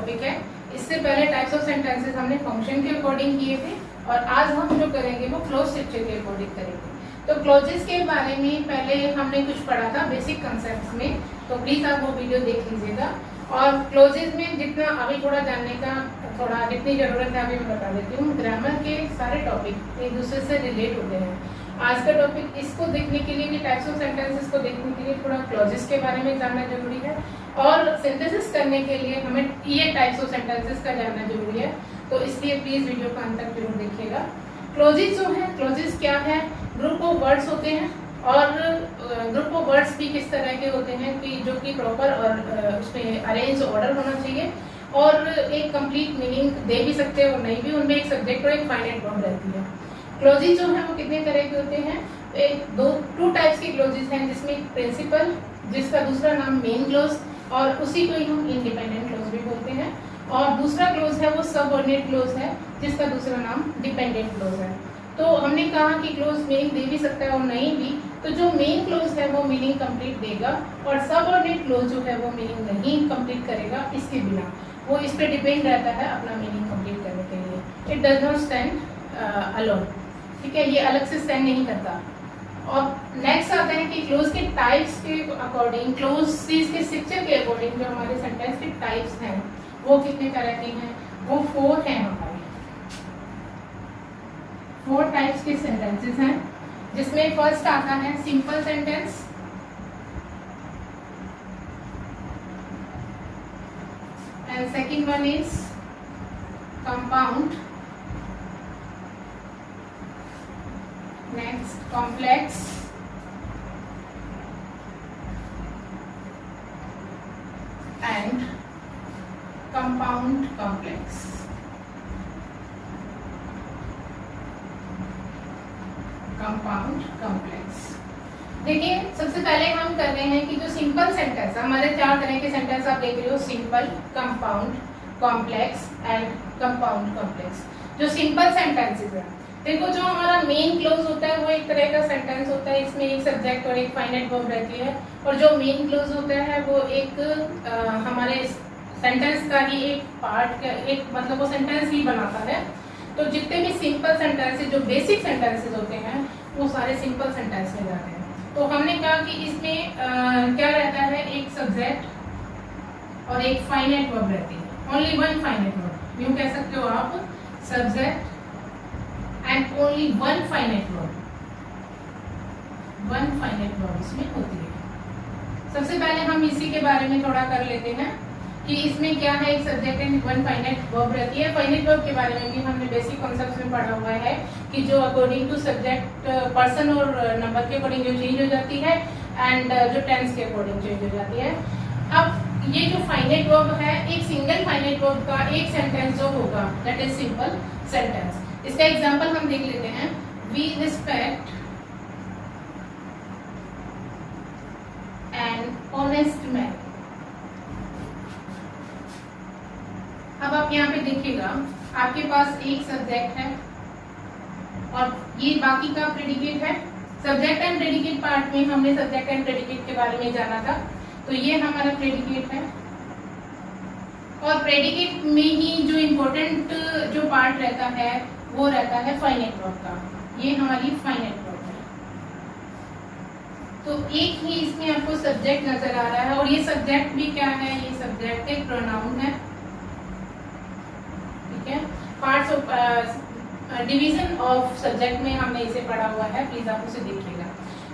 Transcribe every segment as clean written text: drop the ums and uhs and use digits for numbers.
Topic है। इससे पहले टाइप्स ऑफ सेंटेंसेस हमने फंक्शन के अकॉर्डिंग किए थे और आज हम जो करेंगे वो क्लोज स्ट्रक्चर के अकॉर्डिंग करेंगे। तो क्लोजेस के बारे में पहले हमने कुछ पढ़ा था बेसिक कंसेप्ट्स में, तो प्लीज आप वो वीडियो देख लीजिएगा। और क्लोजेस में जितना अभी थोड़ा जानने का थोड़ा जितनी जरूरत है अभी मैं बता देती हूँ। ग्रामर के सारे टॉपिक एक दूसरे से रिलेट होते हैं। आज का टॉपिक इसको देखने के लिए भी टाइप्स ऑफ सेंटेंसेस को देखने के लिए थोड़ा क्लॉजेस के बारे में जानना जरूरी है और सिंथेसिस करने के लिए हमें ये टाइप्स ऑफ सेंटेंसेस का जानना जरूरी है। तो इसलिए प्लीज वीडियो को अंत तक जरूर देखिएगा। क्लॉजेस जो है, क्लॉजेस क्या है? ग्रुप ऑफ वर्ड्स होते हैं और ग्रुप ऑफ वर्ड्स भी किस तरह के होते हैं कि जो कि प्रॉपर और उसमें अरेंज ऑर्डर होना चाहिए और एक कंप्लीट मीनिंग दे भी सकते हैं और नहीं भी। उनमें एक सब्जेक्ट और एक फाइनाइट वर्ब रहती है। क्लॉजेस जो है वो कितने तरह के होते हैं? टू टाइप्स के क्लॉजेस हैं, जिसमें प्रिंसिपल जिसका दूसरा नाम मेन क्लॉज और उसी को ही हम इंडिपेंडेंट क्लॉज भी बोलते हैं, और दूसरा क्लॉज है वो सबऑर्डिनेट क्लॉज है जिसका दूसरा नाम डिपेंडेंट क्लॉज है। तो हमने कहा कि क्लॉज मीनिंग दे भी सकता है और नहीं भी, तो जो मेन क्लॉज है वो मीनिंग कंप्लीट देगा और सबऑर्डिनेट क्लॉज जो है वो मीनिंग नहीं कंप्लीट करेगा इसके बिना। वो इस पे डिपेंड रहता है अपना मीनिंग कंप्लीट करने के लिए। It does not stand alone, ठीक है, ये अलग से स्टैंड नहीं करता। और नेक्स्ट आता है कि क्लोज के टाइप्स के अकॉर्डिंग, क्लोज के स्ट्रक्चर के अकॉर्डिंग जो हमारे सेंटेंस के टाइप्स हैं वो कितने तरह के हैं? वो 4 हैं हमारे। 4 टाइप्स के सेंटेंसेस हैं, जिसमें फर्स्ट आता है simple sentence, and second one is compound, next complex, and compound complex। Compound complex. देखिए सबसे पहले हम कर रहे हैं कि जो सिंपल सेंटेंस, हमारे 4 तरह के सेंटेंस आप देख रहे हो, simple, compound, complex and compound complex. जो सिंपल सेंटेंसेस है, देखो जो हमारा मेन क्लोज होता है वो एक तरह का सेंटेंस होता है, इसमें एक सब्जेक्ट और एक फाइनाइट वर्ब रहती है, और जो मेन क्लोज होता है वो एक हमारे सेंटेंस का ही एक पार्ट का एक मतलब वो सेंटेंस ही बनाता है। तो जितने भी सिंपल सेंटेंसेस जो बेसिक सेंटेंसेस होते हैं वो सारे सिंपल सेंटेंस में जाते हैं। तो हमने कहा कि इसमें क्या रहता है, एक सब्जेक्ट और एक फाइनाइट वर्ब रहती है, ओनली वन फाइनाइट वर्ब, यूं कह सकते हो आप, subject and only one finite verb, one finite verb इसमें होती है। सबसे पहले हम इसी के बारे में थोड़ा कर लेते हैं कि इसमें क्या है, एक subject and one finite verb रहती है। फाइनाइट वर्ब के बारे में भी हमने बेसिक कॉन्सेप्ट्स में पढ़ा हुआ है कि जो अकॉर्डिंग टू सब्जेक्ट पर्सन और नंबर के अकॉर्डिंग जो चेंज हो जाती है एंड जो टेंस के अकॉर्डिंग चेंज हो जाती है। अब ये जो फाइनाइट वर्ब है, एक सिंगल फाइनाइट वर्ब का एक सेंटेंस जो होगा दैट इज सिंपल सेंटेंस। इसका एग्जाम्पल हम देख लेते हैं। We respect an honest man. अब आप यहाँ पे देखिएगा, आपके पास एक सब्जेक्ट है और ये बाकी का प्रेडिकेट है। सब्जेक्ट एंड प्रेडिकेट पार्ट में हमने सब्जेक्ट एंड प्रेडिकेट के बारे में जाना था, तो ये हमारा प्रेडिकेट है और प्रेडिकेट में ही जो इम्पोर्टेंट जो पार्ट रहता है वो रहता है फाइनाइट वर्ब का। ये हमारी फाइनाइट वर्ब है। तो एक ही इसमें आपको सब्जेक्ट नजर आ रहा है और ये सब्जेक्ट भी क्या है, ये सब्जेक्ट एक प्रोनाउन है, ठीक है। Parts of division of subject में हमने इसे पढ़ा हुआ है, प्लीज आप उसे देखिएगा।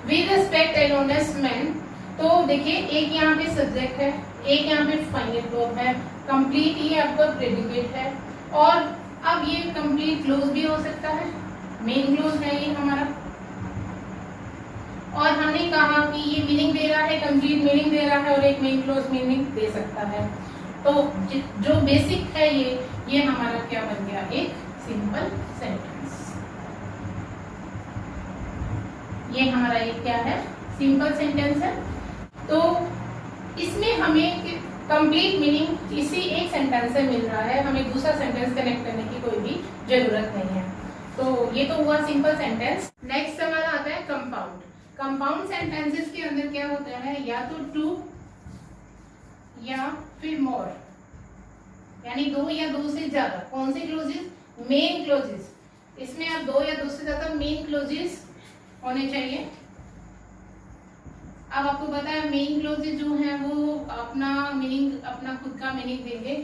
We respect an honest man, तो देखिए एक यहाँ पे सब्जेक्ट है, एक यहाँ पे फाइनाइट वर्ब है, कंप्लीट ये आपका प्रेडिकेट है, और अब ये कंप्लीट क्लोज भी हो सकता है, मेन क्लोज है ये हमारा, और हमने कहा कि ये मीनिंग दे रहा है, कंप्लीट मीनिंग दे रहा है और एक मेन क्लोज मीनिंग दे सकता है। तो जो बेसिक है ये हमारा क्या बन गया, एक सिंपल सेंटेंस। ये हमारा एक क्या है, सिंपल सेंटेंस है। तो इसमें हमें कंप्लीट मीनिंग इसी एक सेंटेंस से मिल रहा है, हमें दूसरा सेंटेंस कनेक्ट करने की कोई भी जरूरत नहीं है। तो ये तो हुआ सिंपल सेंटेंस। नेक्स्ट हमारा आता है कंपाउंड। कंपाउंड सेंटेंसेस के अंदर क्या होता है, या तो टू या फिर मोर, यानी दो या दो से ज्यादा। कौन से क्लोजेस? Main closes. इसमें आप दो या दो से ज्यादा मेन क्लोजेस होने चाहिए। अब आपको पता है मेन क्लोजेस जो है वो अपना मीनिंग, अपना खुद का मीनिंग देंगे।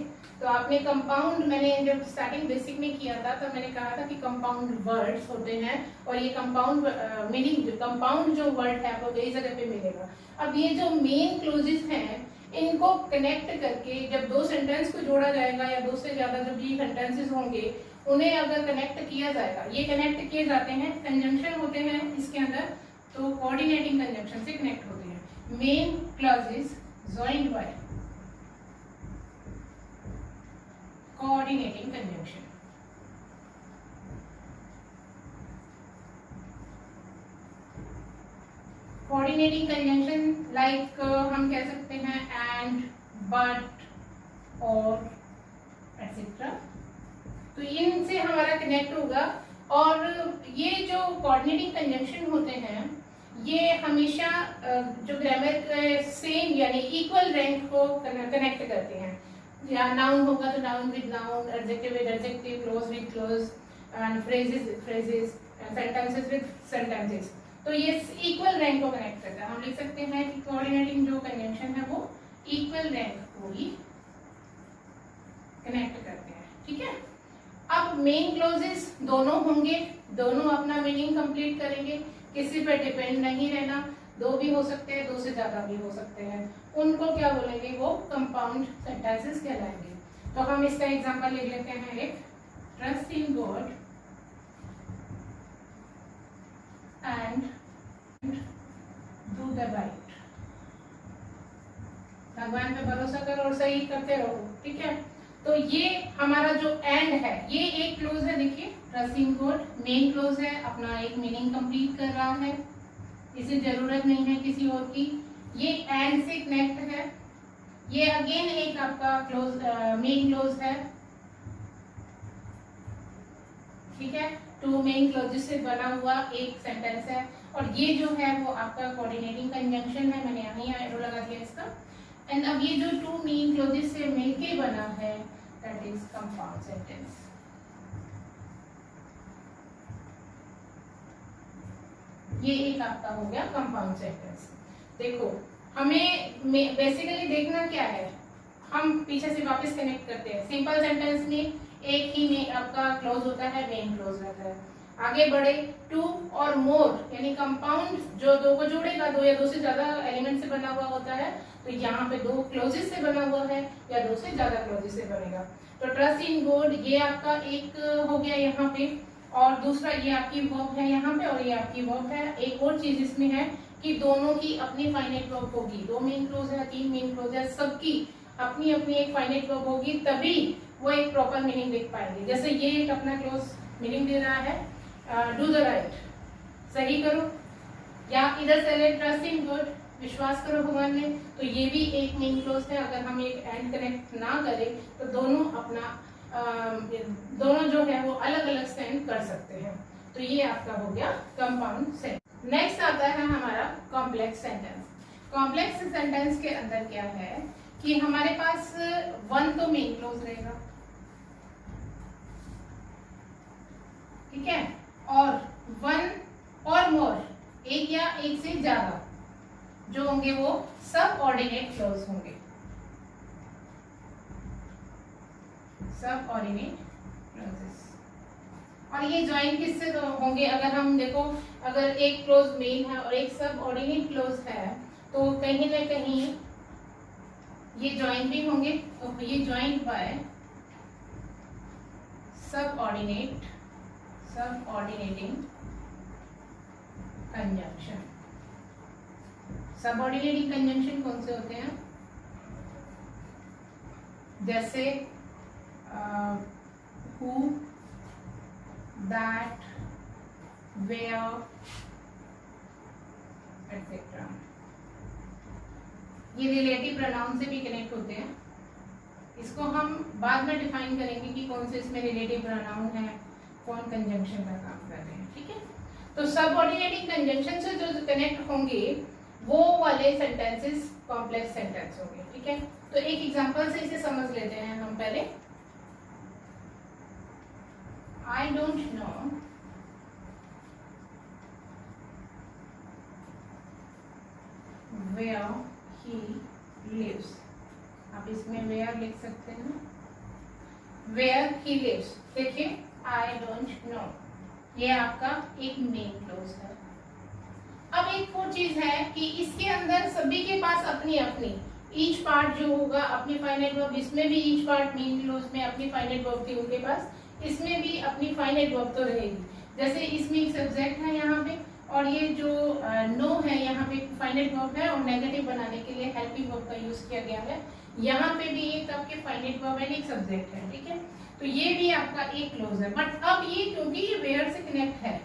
तो आपने कंपाउंड, मैंने जब स्टार्टिंग बेसिक में किया था तो मैंने कहा था कि कंपाउंड वर्ड्स होते हैं और ये कंपाउंड मीनिंग, कंपाउंड जो वर्ड है आपको कई जगह पे मिलेगा। अब ये जो मेन क्लोजेस हैं इनको कनेक्ट करके जब दो सेंटेंस को जोड़ा जाएगा या दो से ज्यादा जब ये सेंटेंसेस होंगे उन्हें अगर कनेक्ट किया जाएगा, ये कनेक्ट किए जाते हैं, कंजंक्शन होते हैं इसके अंदर, तो कोऑर्डिनेटिंग कंजंक्शन से कनेक्ट होते हैं। Main clauses joined by coordinating conjunction. Coordinating conjunction like हम कह सकते हैं एंड, बट, और एटसेट्रा। तो इनसे हमारा कनेक्ट होगा। और ये जो कोऑर्डिनेटिंग कंजंक्शन होते हैं ये हमेशा जो ग्रामर के सेम यानी इक्वल रैंक को कनेक्ट करते हैं। या नाउन होगा तो noun with noun, adjective with adjective, close with close, and phrases with phrases, sentences with sentences. तो ये इक्वल रैंक को कनेक्ट करता है। हम लिख सकते हैं कि कोऑर्डिनेटिंग जो कंजंक्शन है वो इक्वल रैंक को ही कनेक्ट करते हैं। ठीक है। अब मेन क्लोजेस दोनों होंगे, दोनों अपना मीनिंग कंप्लीट करेंगे, किसी पे डिपेंड नहीं रहना। दो भी हो सकते हैं, दो से ज्यादा भी हो सकते हैं। उनको क्या बोलेंगे? वो कंपाउंड सेंटेंसेस कहलाएंगे। तो हम इसका एग्जांपल ले लेते हैं एक, trust in God and do the right. भगवान पे भरोसा करो और सही करते रहो। ठीक है। तो ये हमारा जो एंड है ये एक क्लोज है। देखिए trust in God main close है, अपना एक मीनिंग कंप्लीट कर रहा है, इसे जरूरत नहीं है किसी और की। ये एंड से कनेक्ट है। ये अगेन एक आपका क्लोज मेन क्लोज है। ठीक है। टू मेन क्लोजेस से बना हुआ एक सेंटेंस है। और ये जो है वो आपका कोऑर्डिनेटिंग कंजंक्शन है। मैंने यहाँ एरो लगा दिया इसका। एंड अब ये जो टू मेन क्लोजेस से मिलके बना है दैट इज कंपाउंड सेंटेंस। ये एक आपका हो गया कंपाउंड सेंटेंस। देखो हमें बेसिकली देखना क्या है, हम पीछे से वापस कनेक्ट करते हैं। सिंपल सेंटेंस में एक ही में आपका क्लोज होता है, मेन क्लोज रहता है। आगे बढ़े, टू और मोर यानी कंपाउंड जो दो को जोड़ेगा, दो या दो से ज्यादा एलिमेंट से बना हुआ होता है। तो यहाँ पे दो क्लोजेस से बना हुआ है या दो से ज्यादा क्लोजेस से बनेगा। तो ट्रस्ट इन गॉड ये आपका एक हो गया यहाँ पे, और दूसरा ये आपकी वर्ब है यहाँ पे और ये आपकी वर्ब है। एक और चीज इसमें है कि दोनों की अपनी फाइनाइट वर्ब होगी। दो मेन क्लोज है, तीन मेन क्लोज है, सबकी अपनी अपनी एक फाइनाइट वर्ब होगी, तभी वो एक प्रॉपर मीनिंग लिख पाएंगे। जैसे ये एक अपना क्लोज मीनिंग दे रहा है डू द राइट, सही करो, या इधर से ले ट्रस्ट इन गॉड, विश्वास करो भगवान में। तो ये भी एक मेन क्लोज है। अगर हम एक एंड कनेक्ट ना करें तो दोनों अपना दोनों जो है वो अलग अलग सेंड कर सकते हैं। तो ये आपका हो गया कंपाउंड सेंटेंस। नेक्स्ट आता है हमारा कॉम्प्लेक्स सेंटेंस। कॉम्प्लेक्स सेंटेंस के अंदर क्या है कि हमारे पास वन तो मेन क्लोज रहेगा, ठीक है, और वन और मोर एक या एक से ज्यादा जो होंगे वो सब ऑर्डिनेट क्लोज होंगे। सब ऑर्डिनेट क्लोजेस। और ये ज्वाइन किससे होंगे? अगर हम देखो, अगर एक क्लोज मेन है और एक सब ऑर्डिनेट क्लोज है तो कहीं ना कहीं ये ज्वाइन भी होंगे। तो ये ज्वाइन बाय सब ऑर्डिनेटिंग कंजंक्शन। सब ऑर्डिनेटिंग कंजंक्शन कौन से होते हैं? जैसे who, that, where, etc. ये रिलेटिव प्रोनाउन से भी कनेक्ट होते हैं। इसको हम बाद में डिफाइन करेंगे कि कौन से इसमें रिलेटिव प्रोनाउन है, कौन कंजंक्शन का काम कर रहे हैं। ठीक है। तो सबऑर्डिनेटिंग कंजंक्शन से जो कनेक्ट होंगे वो वाले सेंटेंसेस कॉम्प्लेक्स सेंटेंस होंगे। ठीक है। तो एक एग्जांपल से इसे समझ लेते हैं हम पहले। I don't know where he lives. आप इसमें वेयर लिख सकते हैं, वेयर ही लिव्स। देखिए आई डोंट नो, ये आपका एक मेन क्लोज है। अब एक और चीज है कि इसके अंदर सभी के पास अपनी अपनी ईच पार्ट जो होगा अपनी फाइनाइट वर्ब, इसमें भी ईच पार्ट मेन क्लोज में अपनी फाइनाइट वर्ब थी उनके पास, इसमें भी अपनी फाइनाइट वर्ब तो रहेगी। जैसे इसमें एक सब्जेक्ट है यहाँ पे, और ये जो नो है यहाँ पे फाइनाइट वर्ब है, और नेगेटिव बनाने के लिए हेल्पिंग वर्ब का यूज किया गया है। यहाँ पे भी एक आपके फाइनाइट वर्ब है, एक सब्जेक्ट है, ठीक है। तो ये भी आपका एक क्लोज है। बट अब ये क्योंकि ये वेयर से कनेक्ट है,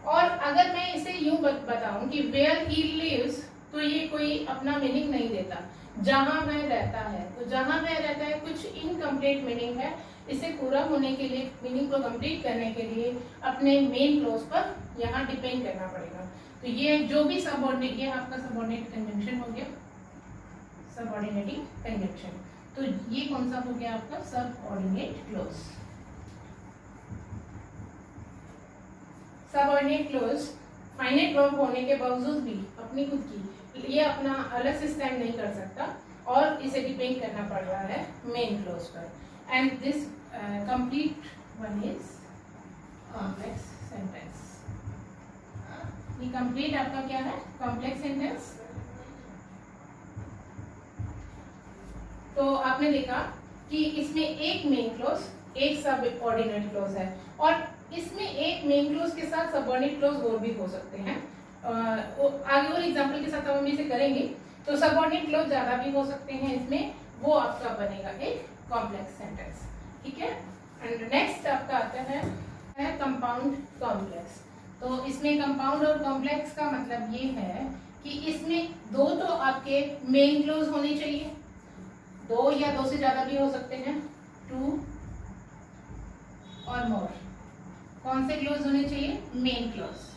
और अगर मैं इसे यूं बताऊं कि वेयर ही लिव्स, तो ये कोई अपना मीनिंग नहीं देता, जहां वह रहता है। तो जहां वह रहता है कुछ इनकम्प्लीट मीनिंग है, इसे पूरा होने के लिए, मीनिंग को कंप्लीट करने के लिए अपने मेन क्लोज पर यहाँ डिपेंड करना पड़ेगा। तो ये जो भी सबऑर्डिनेट, ये आपका सबऑर्डिनेट कंजंक्शन हो गया, सबऑर्डिनेटिंग कंजंक्शन। तो ये कौन सा हो गया आपका subordinate close. Subordinate close finite verb होने के बावजूद भी अपनी खुद की, ये अपना अलग से स्टैंड नहीं कर सकता, और इसे डिपेंड करना पड़ रहा है मेन क्लोज पर। And this complete one is complex sentence. ये कंप्लीट आपका क्या है, कॉम्प्लेक्स सेंटेंस। तो आपने देखा कि इसमें एक मेन क्लोज, एक सब ऑर्डिनेट क्लोज है, और इसमें एक मेन क्लोज के साथ सबऑर्डिनेट क्लोज और भी हो सकते हैं। आगे और एग्जांपल के साथ हम इसे करेंगे। तो सबऑर्डिनेट क्लोज ज्यादा भी हो सकते हैं इसमें, वो आपका बनेगा एक कॉम्प्लेक्स सेंटेंस, ठीक है। एंड नेक्स्ट आपका आता है कंपाउंड कॉम्प्लेक्स। तो इसमें कंपाउंड और कॉम्प्लेक्स का मतलब ये है कि इसमें दो तो आपके मेन क्लोज होने चाहिए, दो या दो से ज्यादा भी हो सकते हैं, टू और मोर। कौन से क्लोज होने चाहिए, मेन क्लोज,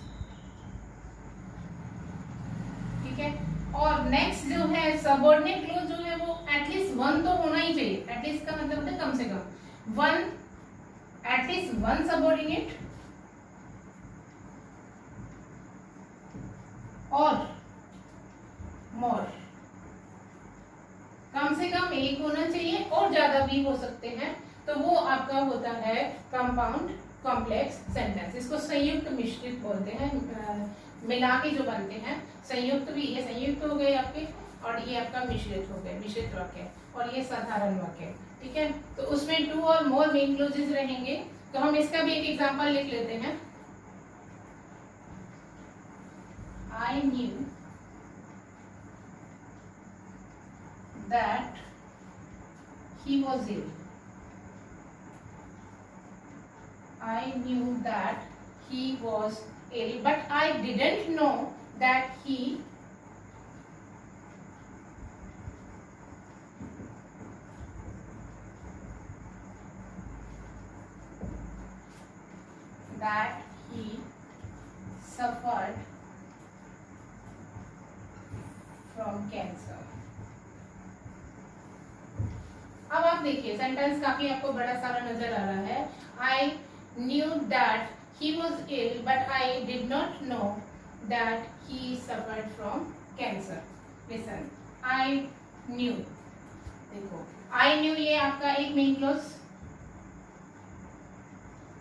ठीक है। और नेक्स्ट जो है सबऑर्डिनेट क्लोज जो है वो एटलीस्ट वन तो होना ही चाहिए। एटलीस्ट का मतलब होता है कम से कम वन, एटलीस्ट वन सबऑर्डिनेट और मोर, कम से कम एक होना चाहिए और ज्यादा भी हो सकते हैं। तो वो आपका होता है कंपाउंड कॉम्प्लेक्स सेंटेंस। इसको संयुक्त मिश्रित बोलते हैं, मिला के जो बनते हैं। संयुक्त भी, ये संयुक्त हो गए आपके, और ये आपका मिश्रित हो गए, मिश्रित वाक्य, और ये साधारण वाक्य, ठीक है। तो उसमें टू और मोर मेन क्लोजेस रहेंगे। तो हम इसका भी एक एग्जांपल लिख लेते हैं। I knew that he was ill. I knew that he was ill, but I didn't know that he suffered from cancer. अब आप देखिए सेंटेंस काफी आपको बड़ा सारा नजर आ रहा है। I knew that he was ill but I did not know that he suffered from cancer. Listen, I knew, देखो आई न्यू ये आपका एक मेन क्लोज,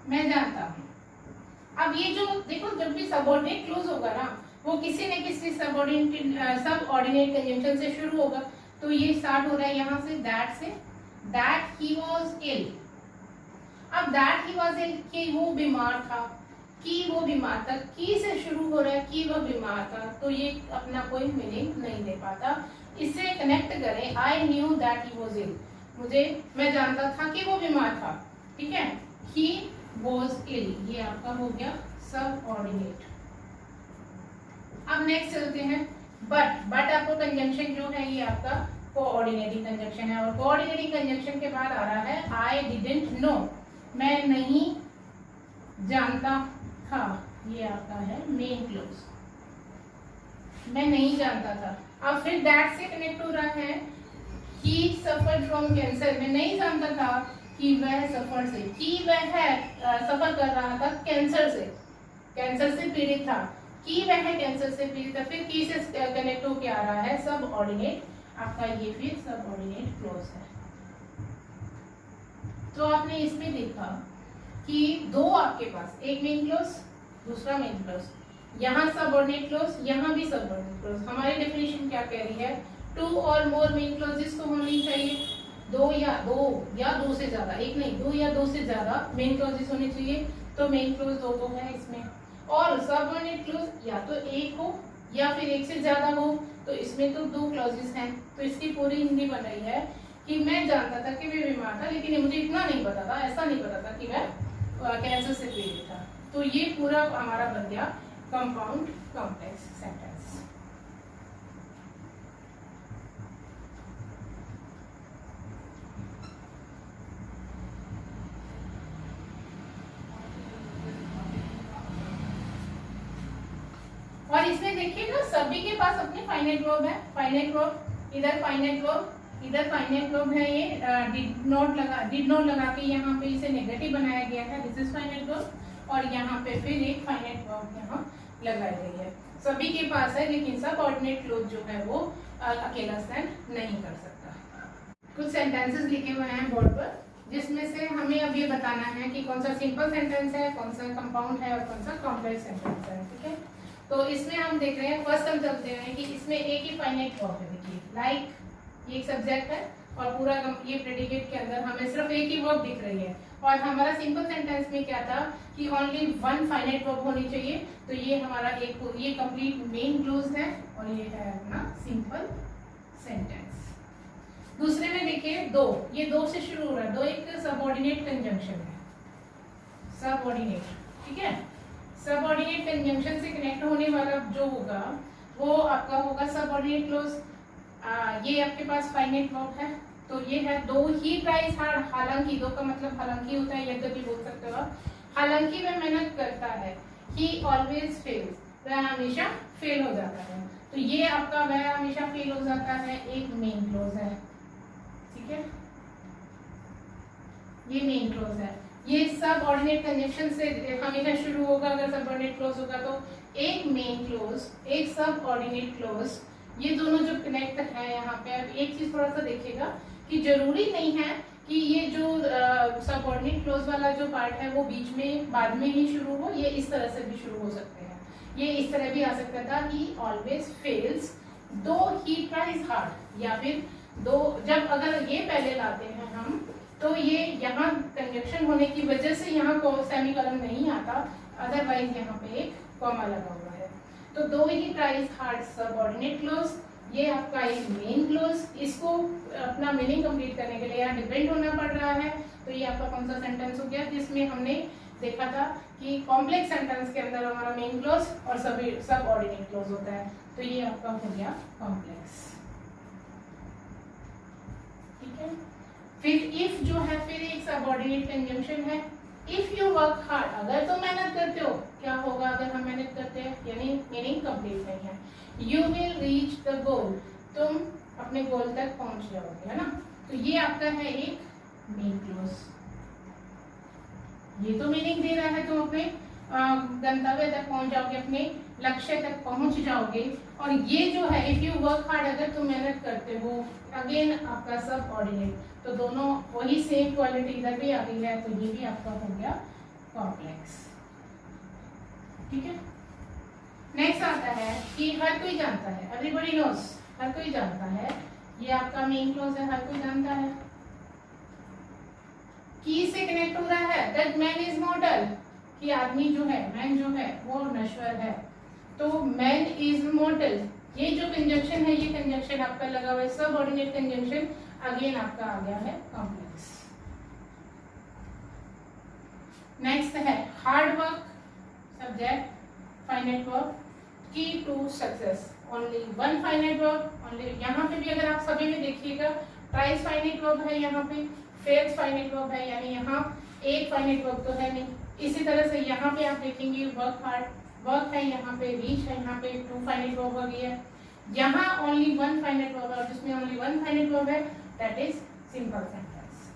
मैं जानता हूं। अब ये जो देखो जब भी सबऑर्डिनेट क्लोज होगा ना, वो किसी न किसी सब ऑर्डिनेट कंजंक्शन से शुरू होगा। तो ये स्टार्ट हो रहा है यहाँ से, दैट से, दैट ही वॉज इल। अब दैट ही वॉज इल, कि वो बीमार था, कि वो बीमार था, की से शुरू हो रहा है, कि वो बीमार था। तो ये अपना कोई मीनिंग नहीं दे पाता। इससे कनेक्ट करें, I knew that he was ill, मैं जानता था कि वो बीमार था, ठीक है। ही वॉज इल, ये आपका हो गया सब ऑर्डिनेट। अब नेक्स्ट चलते हैं बट आपको कंजंक्शन जो है ये आपका कोऑर्डिनेटिंग कंजंक्शन है, और कोऑर्डिनेटिंग कंजंक्शन के बाद आ रहा है आई डिडंट नो, मैं नहीं जानता था। ये आपका है मेन क्लोज, मैं नहीं जानता था। अब फिर दैट से कनेक्ट हो रहा है, ही सफर्ड फ्रॉम कैंसर, मैं नहीं जानता था कि वह सफर से, कि वह सफर कर रहा था कैंसर से पीड़ित था, कि वह कैंसर से पीड़ित था। फिर की से कनेक्ट होके आ रहा है सब ऑर्डिनेट, आपका ये फिर सब ऑर्डिनेट क्लॉज है। तो आपने इसमें देखा कि दो आपके पास, एक मेन क्लॉज दूसरा मेन क्लॉज, यहाँ सब ऑर्डिनेट क्लॉज, यहाँ भी सब ऑर्डिनेट क्लॉज। हमारी डेफिनेशन क्या कह रही है, 2 और मोर मेन क्लॉजेस तो होनी चाहिए, दो या दो से ज्यादा, एक नहीं 2 या 2 से ज्यादा मेन क्लॉजेस होने चाहिए। तो मेन क्लॉज 2 है इसमें, और सब ऑर्डिनेट क्लॉज या तो एक हो या फिर एक से ज्यादा हो। तो इसमें तो 2 क्लॉजेस हैं। तो इसकी पूरी हिंदी बन रही है कि मैं जानता था कि मैं बीमार था, लेकिन मुझे इतना नहीं पता था, ऐसा नहीं पता था कि मैं कैंसर से पीड़ित था। तो ये पूरा हमारा बन गया कंपाउंड कॉम्प्लेक्स सेंटेंस। और इसमें देखिए ना, सभी के पास अपने फाइनाइट वर्ब है। फाइनाइट वर्ब, इधर फाइनाइट वर्ब, इधर फाइनाइट वर्ब है। ये डिड नॉट लगा के यहाँ पे इसे नेगेटिव बनाया गया है, दिस इज फाइनाइट वर्ब। और यहाँ पे फिर एक फाइनाइट वर्ब यहाँ लगाई गई है। सभी के पास है, लेकिन सब ऑर्डिनेट क्लॉज जो है वो अकेला स्टैंड नहीं कर सकता। कुछ सेंटेंसेस लिखे हुए हैं बोर्ड पर, जिसमें से हमें अब ये बताना है कि कौन सा सिंपल सेंटेंस है, कौन सा कंपाउंड है और कौन सा कॉम्प्लेक्स सेंटेंस है। ठीक है, तो इसमें हम देख रहे हैं, फर्स्ट हम चलते हैं कि इसमें एक ही फाइनाइट वर्ब है। देखिए लाइक, ये एक सब्जेक्ट है और पूरा ये प्रेडिकेट के अंदर हमें सिर्फ एक ही वर्ब दिख रही है। और हमारा सिंपल सेंटेंस में क्या था कि ओनली 1 फाइनाइट वर्ब होनी चाहिए। तो ये हमारा एक, ये कंप्लीट मेन क्लॉज है और ये है अपना सिंपल सेंटेंस। दूसरे में देखिए 2, ये 2 से शुरू हो रहा है। 2 एक सबऑर्डिनेट कंजंक्शन है, सबऑर्डिनेट। ठीक है, सबऑर्डिनेट कंजंक्शन से कनेक्ट होने वाला जो होगा वो आपका होगा सबऑर्डिनेट क्लॉज। ये आपके पास फाइनाइट वर्ब है, तो ये है 2 ही ट्राइज हार्ड। हालांकि, 2 का मतलब हालांकि होता है, यद्यपि बोल सकते हो आप। हालांकि वह मेहनत करता है, ही ऑलवेज फेल्स, वह हमेशा फेल हो जाता है। तो ये आपका वह हमेशा फेल हो जाता है एक मेन क्लॉज है। ठीक है, ये मेन क्लॉज है। ये सब ऑर्डिनेट कंजंक्शन से हमेशा शुरू होगा। अगर सब ऑर्डिनेट क्लॉज होगा तो एक मेन क्लॉज, एक सब ऑर्डिनेट क्लॉज, ये दोनों जो कनेक्ट है यहाँ पे। अब एक चीज थोड़ा सा देखिएगा कि जरूरी नहीं है कि ये जो सब ऑर्डिनेट क्लॉज वाला जो पार्ट है वो बीच में बाद में ही शुरू हो। ये इस तरह से भी शुरू हो सकते हैं। ये इस तरह भी आ सकता था, ही ऑलवेज फेल्स दो ही ट्राइज हार्ड, या फिर दो, जब अगर ये पहले लाते हैं हम तो ये यहाँ कंजक्शन होने की वजह से यहाँ को सेमीकोलन नहीं आता, अदरवाइज यहाँ पे एक कॉमा लगा हुआ है। तो 2 he tries hard subordinate clause, ये आपका एक मेन क्लॉज। इसको अपना मीनिंग कंप्लीट करने के लिए यहाँ डिपेंड होना पड़ रहा है। तो ये आपका कौन सा सेंटेंस हो गया जिसमें हमने देखा था कि कॉम्प्लेक्स सेंटेंस के अंदर हमारा मेन क्लॉज और सब ऑर्डिनेट क्लॉज होता है। तो ये आपका हो गया कॉम्प्लेक्स। ठीक है, फिर इफ जो है फिर एक सबऑर्डिनेट कंजंक्शन है। इफ यू वर्क हार्ड, अगर तुम मेहनत करते हो, क्या होगा अगर हम मेहनत करते हैं, यानी मीनिंग कंप्लीट नहीं है। You will reach the goal, तुम अपने गोल तक पहुंच जाओगे, है ना। तो ये आपका है एक मेन क्लॉज। ये तो मीनिंग दे रहा है तुम अपने गंतव्य तक पहुंच जाओगे, अपने लक्ष्य तक पहुंच जाओगे। और ये जो है इफ यू वर्क हार्ड, अगर तुम मेहनत करते हो, अगेन आपका सब ऑर्डिनेट, तो दोनों वही सेम क्वालिटी इधर भी आ गई है, तो ये भी आपका हो गया कॉम्प्लेक्स। ठीक है, नेक्स्ट आता है कि हर कोई जानता है, एवरीबॉडी नोस, हर कोई जानता है, ये आपका मेन क्लॉज है, हर कोई जानता है। की से कनेक्ट हो रहा है, दैट मैन इज मॉर्टल, कि आदमी जो है, मैन जो है वो नश्वर है। तो मैन इज मॉर्टल, ये जो कंजंक्शन है, ये कंजंक्शन आपका लगा हुआ है सब ऑर्डिनेट कंजंक्शन, अगेन आपका आ गया है कॉम्प्लेक्स। नेक्स्ट है hard work, subject finite verb, key to success, only 1 finite verb, only. यहाँ पे भी अगर आप सभी में देखिएगा ट्राइस फाइनाइट वर्ब है, यहाँ पे फेल्स फाइनाइट वर्ब है, यानी यहाँ एक फाइनाइट वर्ब तो है नहीं। इसी तरह से यहाँ पे आप देखेंगे वर्क हार्ड, वर्क है, यहाँ पे रीच है, यहाँ पे 2 फाइनाइट वर्ब हो गई है। यहाँ ओनली 1 फाइनाइट वर्ब है, जिसमें ओनली 1 फाइनाइट वर्ब है, दैट इज सिंपल सेंटेंस।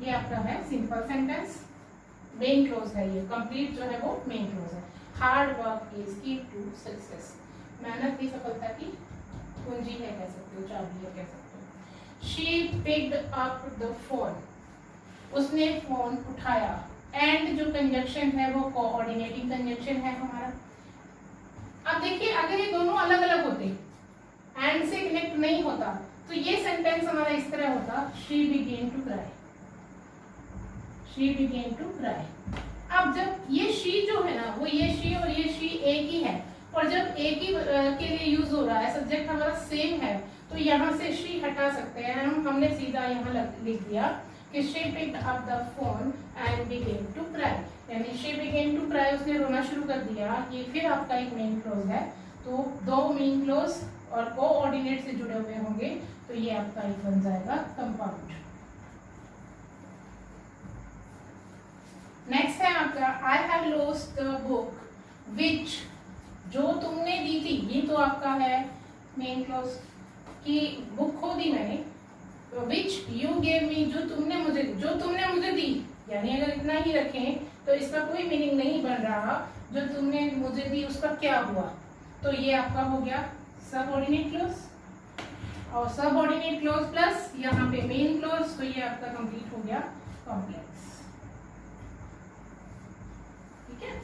ये आपका है सिंपल सेंटेंस, मेन क्लोज है, ये कंप्लीट जो है वो मेन क्लोज है। हार्ड वर्क इज की टू सक्सेस, मेहनत ही सफलता की कुंजी है कह सकते हो, चाबी है कह सकते हो। She picked up the phone, उसने फोन उठाया। एंड जो कंजक्शन है वो कोऑर्डिनेटिंग कंजक्शन है हमारा। अब देखिए अगर ये दोनों अलग अलग होते, एंड से कनेक्ट नहीं होता, तो ये सेंटेंस हमारा इस तरह होता, she began to cry, she began to cry. अब जब ये शी जो है ना, वो ये शी और ये शी एक ही है, और जब एक ही के लिए यूज हो रहा है, सब्जेक्ट हमारा सेम है, तो यहाँ से शी हटा सकते हैं हमने सीधा यहाँ लिख दिया कि she picked up the phone and began to cry, यानी she began to cry, उसने रोना शुरू कर दिया। ये फिर आपका एक मेन क्लोज है, तो दो मेन क्लोज और कोऑर्डिनेट से जुड़े हुए होंगे, तो ये आपका एक बन जाएगा कंपाउंड। नेक्स्ट है आपका I have lost the book which, जो तुमने दी थी, ये तो आपका है मेन क्लोज कि बुक खो दी मैंने। Which you gave me, जो तुमने मुझे दी, यानी अगर इतना ही रखें तो इसका कोई मीनिंग नहीं बन रहा, जो तुमने मुझे दी उसका क्या हुआ, तो ये आपका हो गया सबऑर्डिनेट क्लोज, और सबऑर्डिनेट क्लोज प्लस यहाँ पे मेन क्लोज, तो ये आपका कंप्लीट हो गया कॉम्प्लेक्स। ठीक है,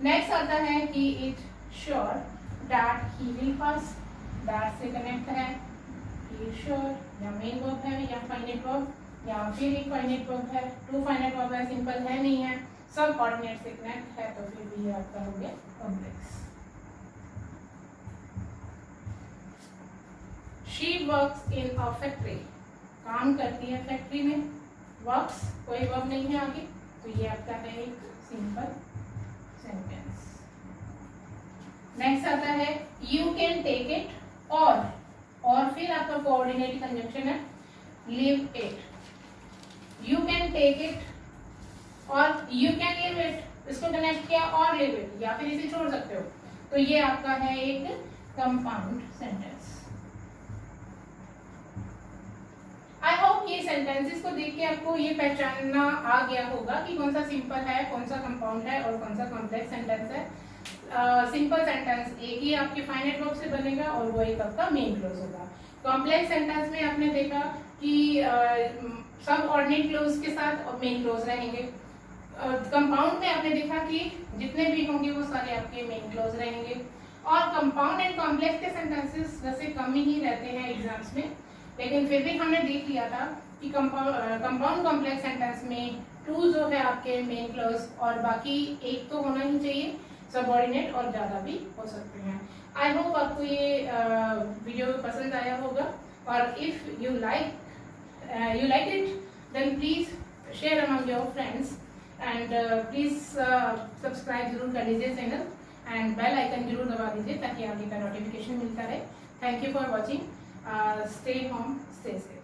नेक्स्ट आता है कि it sure that he will pass, that से कनेक्ट है श्योर, या मेन वर्ब है या फाइनाइट वर्ब, या फिर एक फाइनाइट वर्ब है, टू फाइनाइट वर्ब है, सिंपल है नहीं है, सब ऑर्डिनेट से कनेक्ट है, तो फिर भी ये आपका हो गया complex. She works in a factory, काम करती है फैक्ट्री में, वर्क्स कोई वर्ब नहीं है आगे, तो ये आपका है एक सिंपल सेंटेंस। नेक्स्ट आता है यू कैन टेक इट, और फिर आपका कोऑर्डिनेट कंजक्शन है leave it, you can take it और यू कैन लीव इट, इसको कनेक्ट किया और लीव इट, या फिर इसे छोड़ सकते हो, तो ये आपका है एक कंपाउंड सेंटेंस। आई होप ये सेंटेंसेस को देख के आपको ये पहचानना आ गया होगा कि कौन सा सिंपल है, कौन सा कंपाउंड है और कौन सा कॉम्प्लेक्स सेंटेंस है। सिंपल सेंटेंस एक ही आपके फाइनाइट वर्ब से बनेगा और वो एक आपका मेन क्लोज होगा। कॉम्प्लेक्स सेंटेंस में आपने देखा कि सब ऑर्डिनेट क्लोज के साथ और मेन क्लोज रहेंगे। कंपाउंड में आपने देखा कि जितने भी होंगे वो सारे आपके मेन क्लोज रहेंगे। और कंपाउंड एंड कॉम्प्लेक्स के सेंटेंसेस वैसे कम ही रहते हैं एग्जाम्स में, लेकिन फिर भी हमने देख लिया था कि कंपाउंड कॉम्प्लेक्स सेंटेंस में टू जो है आपके मेन क्लोज और बाकी एक तो होना ही चाहिए सबऑर्डिनेट, और ज्यादा भी हो सकते हैं। आई होप आपको ये वीडियो पसंद आया होगा, और if you like it then please share among your friends and please subscribe जरूर कर लीजिए चैनल, एंड बेल आइकन जरूर दबा दीजिए ताकि आगे का नोटिफिकेशन मिलता रहे। Thank you for watching, stay home stay safe.